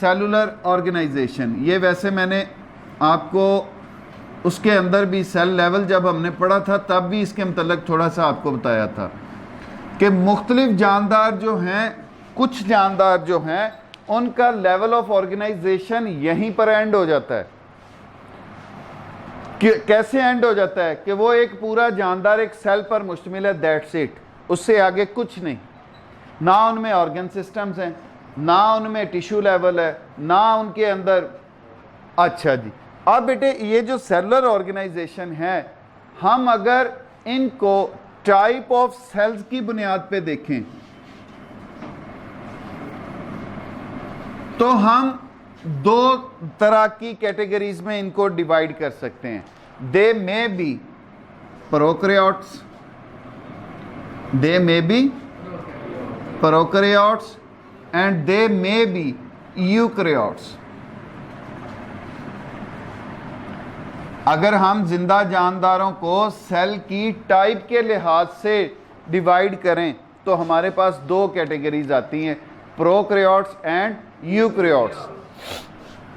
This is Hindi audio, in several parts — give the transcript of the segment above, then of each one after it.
सेलुलर ऑर्गेनाइजेशन, ये वैसे मैंने आपको उसके अंदर भी सेल लेवल जब हमने पढ़ा था तब भी इसके मतलब थोड़ा सा आपको बताया था कि मुख्तलिफ जानदार जो हैं, कुछ जानदार जो हैं उनका लेवल ऑफ ऑर्गेनाइजेशन यहीं पर एंड हो जाता है। कैसे एंड हो जाता है कि वो एक पूरा जानदार एक सेल पर मुश्तमिल है, दैट्स इट, उससे आगे कुछ नहीं। ना उनमें ऑर्गन सिस्टम्स हैं, ना उनमें टिश्यू लेवल है, ना उनके अंदर। अच्छा जी, अब बेटे ये जो सेलुलर ऑर्गेनाइजेशन है, हम अगर इनको टाइप ऑफ सेल्स की बुनियाद पे देखें तो हम दो तरह की कैटेगरीज में इनको डिवाइड कर सकते हैं। They may be prokaryotes, they may be prokaryotes and they may be eukaryotes. अगर हम जिंदा जानदारों को सेल की टाइप के लिहाज से डिवाइड करें तो हमारे पास दो कैटेगरीज आती हैं, prokaryotes and eukaryotes.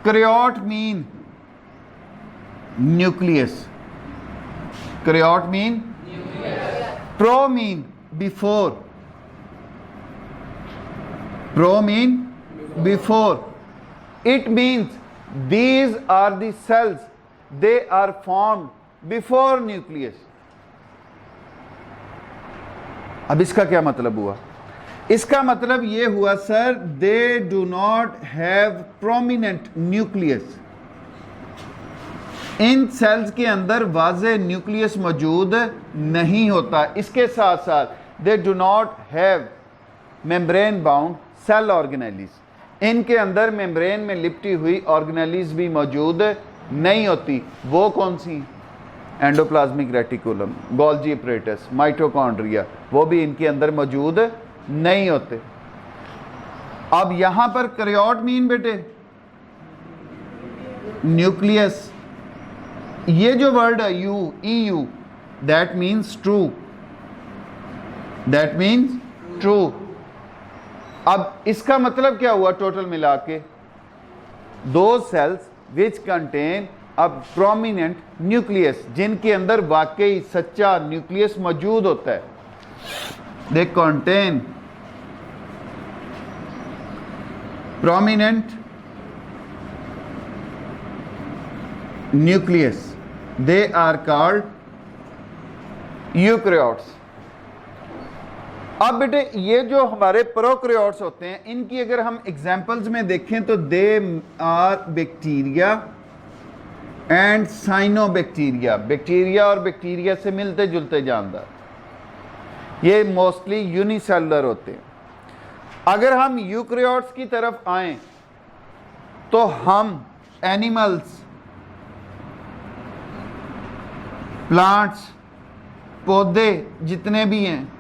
Karyote mean nucleus, karyote mean pro mean before, pro mean before, it means these are the cells, they are formed before nucleus। अब इसका क्या मतलब हुआ? इसका मतलब ये हुआ sir, they do not have prominent nucleus. इन सेल्स के अंदर वाज़े न्यूक्लियस मौजूद नहीं होता। इसके साथ साथ they do not have membrane bound cell organelles. इनके अंदर मेम्ब्रेन में लिपटी हुई ऑर्गेनेलिस भी मौजूद नहीं होती। वो कौन सी? Endoplasmic reticulum, Golgi apparatus, mitochondria, वो भी इनके अंदर मौजूद नहीं होते। अब यहां पर कैरियोट मीन बेटे न्यूक्लियस। ये जो वर्ड है you, EU, that means true, that means true. अब इसका मतलब क्या हुआ टोटल मिला के? दो cells which contain a prominent nucleus, जिनके अंदर वाकई सच्चा न्यूक्लियस मौजूद होता है। They contain prominent nucleus, they are called eukaryotes। अब बेटे ये जो हमारे प्रोकैरियोट्स होते हैं, इनकी अगर हम एग्जांपल्स में देखें तो they are bacteria and cyanobacteria. Bacteria और बैक्टीरिया से मिलते जुलते जानदार, ये मोस्टली यूनिसेलुलर होते हैं। अगर हम यूकैरियोट्स की तरफ आएं तो हम एनिमल्स, प्लांट्स, पौधे जितने भी हैं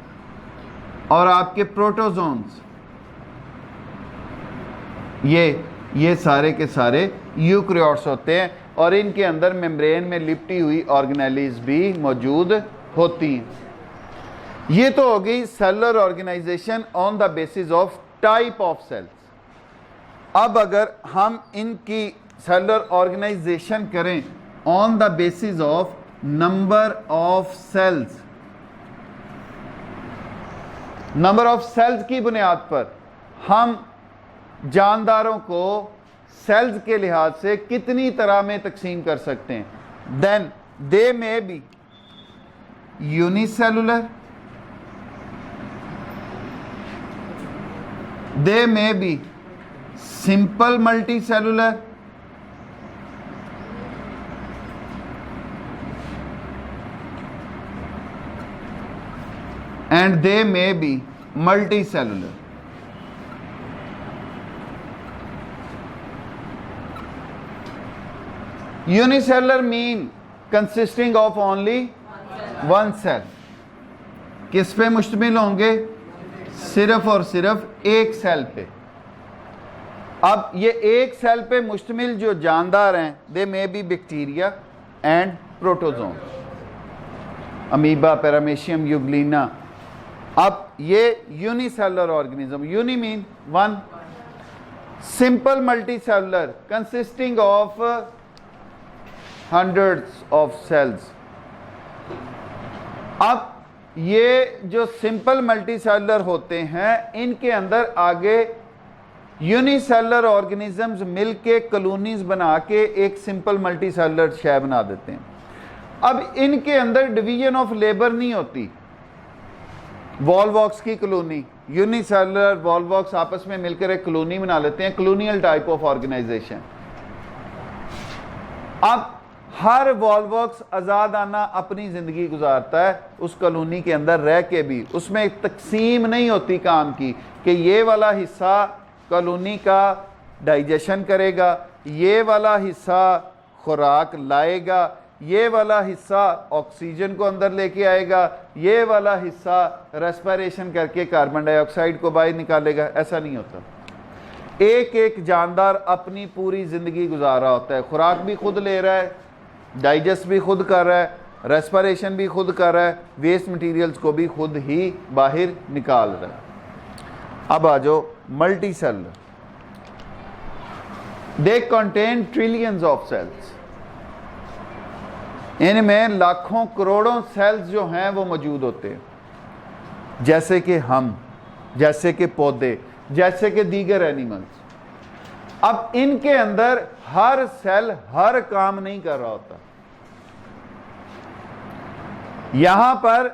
और आपके प्रोटोजोन्स, ये सारे के सारे यूकैरियोट्स होते हैं और इनके अंदर मेम्ब्रेन में लिपटी हुई ऑर्गेनेलिस भी मौजूद होती हैं। ये तो हो गई cellular organisation on the basis of type of cells. अब अगर हम इनकी सेलुलर ऑर्गेनाइजेशन करें on the basis of number of cells, number of cells की बुनियाद पर हम जानदारों को सेल्स के लिहाज से कितनी तरह में तकसीम कर सकते हैं? Then they may be unicellular, they may be simple multicellular, and they may be multicellular। Unicellular mean consisting of only one cell। किस पे मुश्तमिल होंगे? सिर्फ और सिर्फ एक सेल पे। अब ये एक सेल पे मुश्तमिल जो जानदार हैं, they may be bacteria and protozoan, amoeba, paramecium, euglena. अब ये unicellular organism, uni mean one, simple multicellular consisting of hundreds of cells. अब ये जो सिंपल मल्टी सेलुलर होते हैं, इनके अंदर आगे यूनिसेलुलर ऑर्गेनिजम्स मिलके कॉलोनीज बना के एक सिंपल मल्टी सेलुलर शय बना देते हैं। अब इनके अंदर डिवीजन ऑफ लेबर नहीं होती। वॉलवॉक्स की कॉलोनी, यूनिसेलुलर वॉलवॉक्स आपस में मिलकर एक कॉलोनी बना लेते हैं, कॉलोनियल टाइप ऑफ ऑर्गेनाइजेशन। अब हर वॉलवॉक्स आज़ादाना अपनी ज़िंदगी गुजारता है उस कॉलोनी के अंदर रह के भी। उसमें एक तकसीम नहीं होती काम की कि ये वाला हिस्सा कॉलोनी का डाइजेशन करेगा, ये वाला हिस्सा खुराक लाएगा, ये वाला हिस्सा ऑक्सीजन को अंदर लेके आएगा, ये वाला हिस्सा रेस्पिरेशन करके कार्बन डाइऑक्साइड को बाहर निकालेगा। ऐसा नहीं होता। एक एक जानदार अपनी पूरी ज़िंदगी गुजार रहा होता है। खुराक भी खुद ले रहा है, डाइजेस्ट भी खुद कर रहा है, रेस्पिरेशन भी खुद कर रहा है, वेस्ट मटेरियल्स को भी खुद ही बाहर निकाल रहा है। अब आ जाओ multicellular. They contain trillions of cells. इनमें लाखों करोड़ों सेल्स जो हैं वो मौजूद होते हैं, जैसे कि हम, जैसे कि पौधे, जैसे कि दीगर एनिमल्स। अब इनके अंदर हर सेल हर काम नहीं कर रहा होता। यहां पर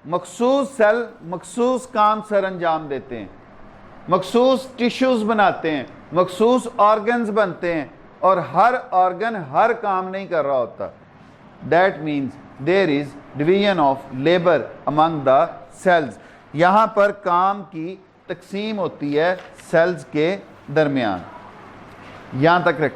मखसूस सेल मखसूस काम सर अंजाम देते हैं, मखसूस टिश्यूज बनाते हैं, मखसूस ऑर्गन्स बनते हैं, और हर ऑर्गन हर काम नहीं कर रहा होता। That means there is division of labour among the cells. यहां पर काम की तकसीम होती है सेल्स के दरमियान। यहां तक रख